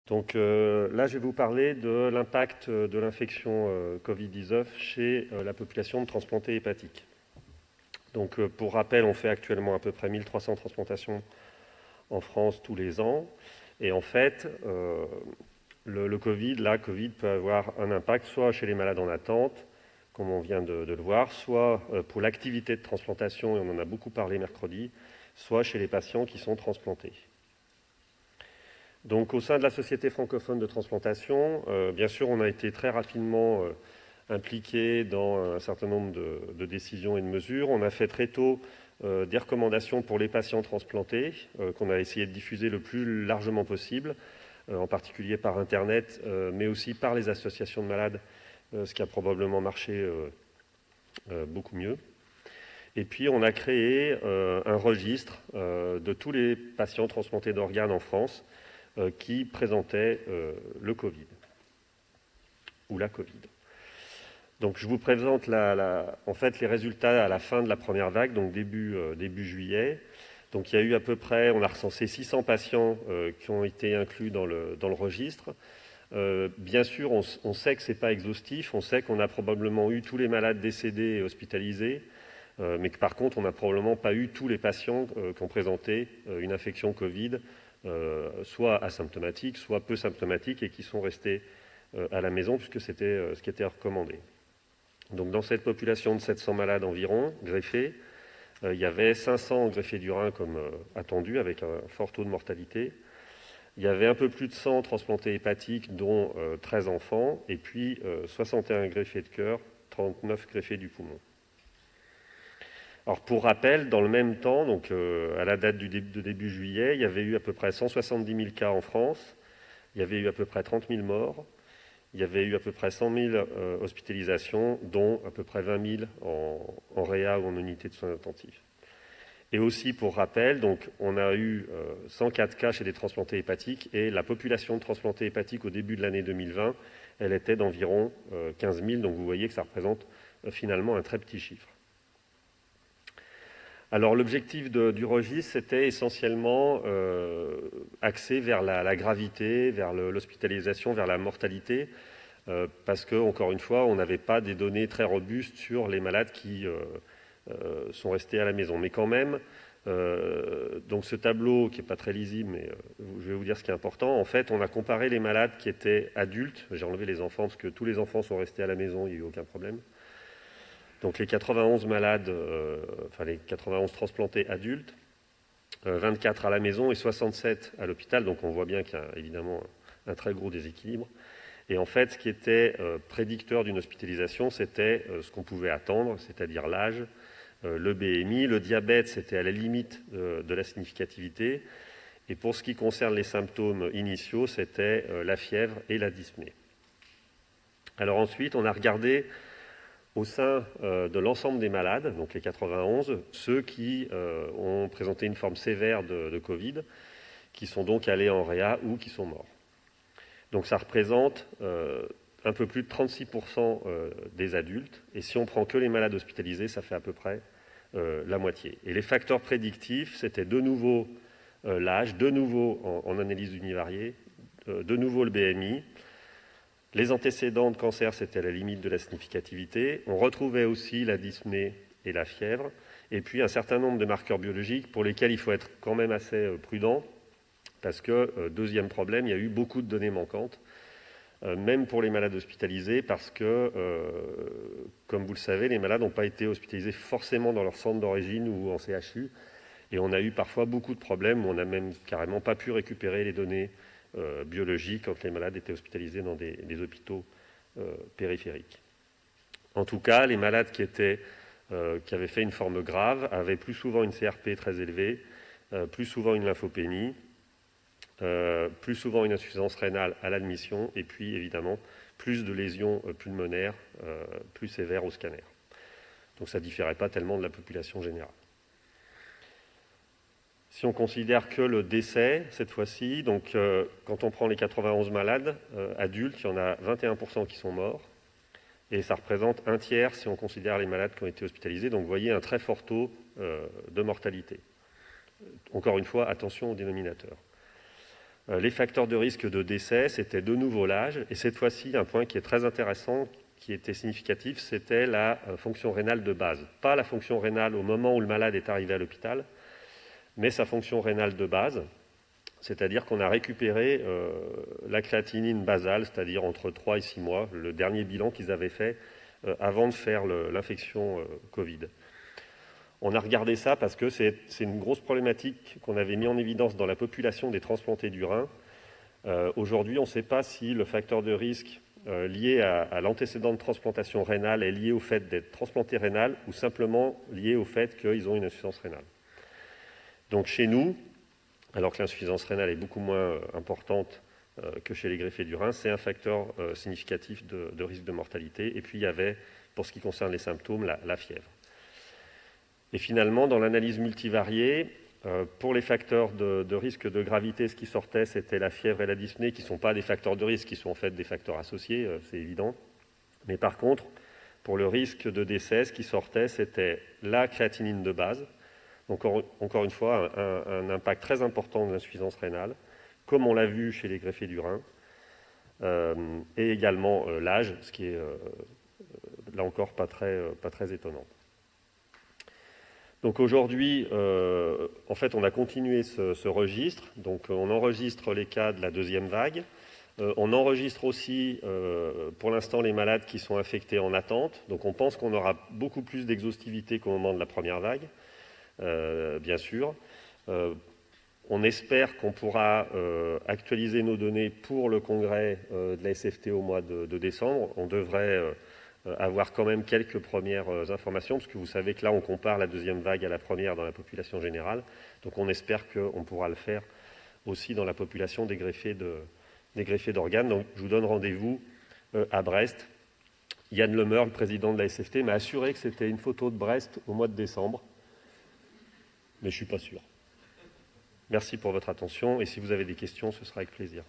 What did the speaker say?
Donc là, je vais vous parler de l'impact de l'infection Covid-19 chez la population de transplantés hépatiques. Donc pour rappel, on fait actuellement à peu près 1300 transplantations en France tous les ans. Et en fait, le Covid peut avoir un impact soit chez les malades en attente, comme on vient de le voir, soit pour l'activité de transplantation, et on en a beaucoup parlé mercredi, soit chez les patients qui sont transplantés. Donc au sein de la Société francophone de transplantation, bien sûr, on a été très rapidement impliqué dans un certain nombre de décisions et de mesures. On a fait très tôt des recommandations pour les patients transplantés, qu'on a essayé de diffuser le plus largement possible, en particulier par Internet, mais aussi par les associations de malades, ce qui a probablement marché beaucoup mieux. Et puis on a créé un registre de tous les patients transplantés d'organes en France qui présentaient le Covid, ou la Covid. Donc je vous présente en fait les résultats à la fin de la première vague, donc début juillet. Donc il y a eu à peu près, on a recensé 600 patients qui ont été inclus dans le registre. Bien sûr, on sait que ce n'est pas exhaustif, on sait qu'on a probablement eu tous les malades décédés et hospitalisés, mais que par contre, on n'a probablement pas eu tous les patients qui ont présenté une infection Covid, soit asymptomatiques, soit peu symptomatiques, et qui sont restés à la maison, puisque c'était ce qui était recommandé. Donc dans cette population de 700 malades environ, greffés, il y avait 500 greffés du rein comme attendu, avec un fort taux de mortalité. Il y avait un peu plus de 100 transplantés hépatiques, dont 13 enfants, et puis 61 greffés de cœur, 39 greffés du poumon. Alors pour rappel, dans le même temps, donc à la date de début juillet, il y avait eu à peu près 170 000 cas en France, il y avait eu à peu près 30 000 morts, il y avait eu à peu près 100 000 hospitalisations, dont à peu près 20 000 en réa ou en unité de soins intensifs. Et aussi pour rappel, donc, on a eu 104 cas chez des transplantés hépatiques, et la population de transplantés hépatiques au début de l'année 2020, elle était d'environ 15 000, donc vous voyez que ça représente finalement un très petit chiffre. Alors l'objectif du registre, c'était essentiellement axé vers la gravité, vers l'hospitalisation, vers la mortalité, parce que, encore une fois, on n'avait pas des données très robustes sur les malades qui sont restés à la maison. Mais quand même, donc ce tableau qui n'est pas très lisible, mais je vais vous dire ce qui est important. En fait, on a comparé les malades qui étaient adultes, j'ai enlevé les enfants parce que tous les enfants sont restés à la maison, il n'y a eu aucun problème. Donc les 91 malades, enfin les 91 transplantés adultes, 24 à la maison et 67 à l'hôpital, donc on voit bien qu'il y a évidemment un très gros déséquilibre. Et en fait, ce qui était prédicteur d'une hospitalisation, c'était ce qu'on pouvait attendre, c'est-à-dire l'âge, le BMI, le diabète, c'était à la limite de la significativité. Et pour ce qui concerne les symptômes initiaux, c'était la fièvre et la dyspnée. Alors ensuite, on a regardé au sein de l'ensemble des malades, donc les 91, ceux qui ont présenté une forme sévère de Covid, qui sont donc allés en réa ou qui sont morts. Donc ça représente un peu plus de 36% des adultes, et si on prend que les malades hospitalisés, ça fait à peu près la moitié. Et les facteurs prédictifs, c'était de nouveau l'âge, de nouveau en analyse univariée, de nouveau le BMI. Les antécédents de cancer, c'était à la limite de la significativité. On retrouvait aussi la dyspnée et la fièvre, et puis un certain nombre de marqueurs biologiques pour lesquels il faut être quand même assez prudent, parce que, deuxième problème, il y a eu beaucoup de données manquantes, même pour les malades hospitalisés, parce que, comme vous le savez, les malades n'ont pas été hospitalisés forcément dans leur centre d'origine ou en CHU, et on a eu parfois beaucoup de problèmes où on n'a même carrément pas pu récupérer les données biologiques quand les malades étaient hospitalisés dans des hôpitaux périphériques. En tout cas, les malades qui avaient fait une forme grave avaient plus souvent une CRP très élevée, plus souvent une lymphopénie, plus souvent une insuffisance rénale à l'admission, et puis évidemment plus de lésions pulmonaires plus sévères au scanner. Donc ça ne différait pas tellement de la population générale. Si on considère que le décès, cette fois-ci, donc quand on prend les 91 malades adultes, il y en a 21% qui sont morts, et ça représente un tiers si on considère les malades qui ont été hospitalisés. Donc vous voyez un très fort taux de mortalité. Encore une fois, attention au dénominateur. Les facteurs de risque de décès, c'était de nouveau l'âge, et cette fois-ci, un point qui est très intéressant, qui était significatif, c'était la fonction rénale de base. Pas la fonction rénale au moment où le malade est arrivé à l'hôpital, mais sa fonction rénale de base, c'est-à-dire qu'on a récupéré la créatinine basale, c'est-à-dire entre 3 et 6 mois, le dernier bilan qu'ils avaient fait avant de faire l'infection Covid. On a regardé ça parce que c'est une grosse problématique qu'on avait mis en évidence dans la population des transplantés du rein. Aujourd'hui, on ne sait pas si le facteur de risque lié à l'antécédent de transplantation rénale est lié au fait d'être transplanté rénal ou simplement lié au fait qu'ils ont une insuffisance rénale. Donc chez nous, alors que l'insuffisance rénale est beaucoup moins importante que chez les greffés du rein, c'est un facteur significatif de risque de mortalité. Et puis il y avait, pour ce qui concerne les symptômes, la fièvre. Et finalement, dans l'analyse multivariée, pour les facteurs de risque de gravité, ce qui sortait, c'était la fièvre et la dyspnée, qui ne sont pas des facteurs de risque, qui sont en fait des facteurs associés, c'est évident. Mais par contre, pour le risque de décès, ce qui sortait, c'était la créatinine de base. Donc, encore une fois, un impact très important de l'insuffisance rénale, comme on l'a vu chez les greffés du rein, et également l'âge, ce qui est, là encore, pas très étonnant. Donc aujourd'hui, en fait, on a continué ce registre. Donc on enregistre les cas de la deuxième vague. On enregistre aussi, pour l'instant, les malades qui sont infectés en attente. Donc on pense qu'on aura beaucoup plus d'exhaustivité qu'au moment de la première vague, bien sûr. On espère qu'on pourra actualiser nos données pour le congrès de la SFT au mois de décembre. On devrait avoir quand même quelques premières informations, parce que vous savez que là, on compare la deuxième vague à la première dans la population générale. Donc on espère qu'on pourra le faire aussi dans la population des greffés d'organes. Donc je vous donne rendez-vous à Brest. Yann Lemeur, le président de la SFT, m'a assuré que c'était une photo de Brest au mois de décembre. Mais je ne suis pas sûr. Merci pour votre attention, et si vous avez des questions, ce sera avec plaisir.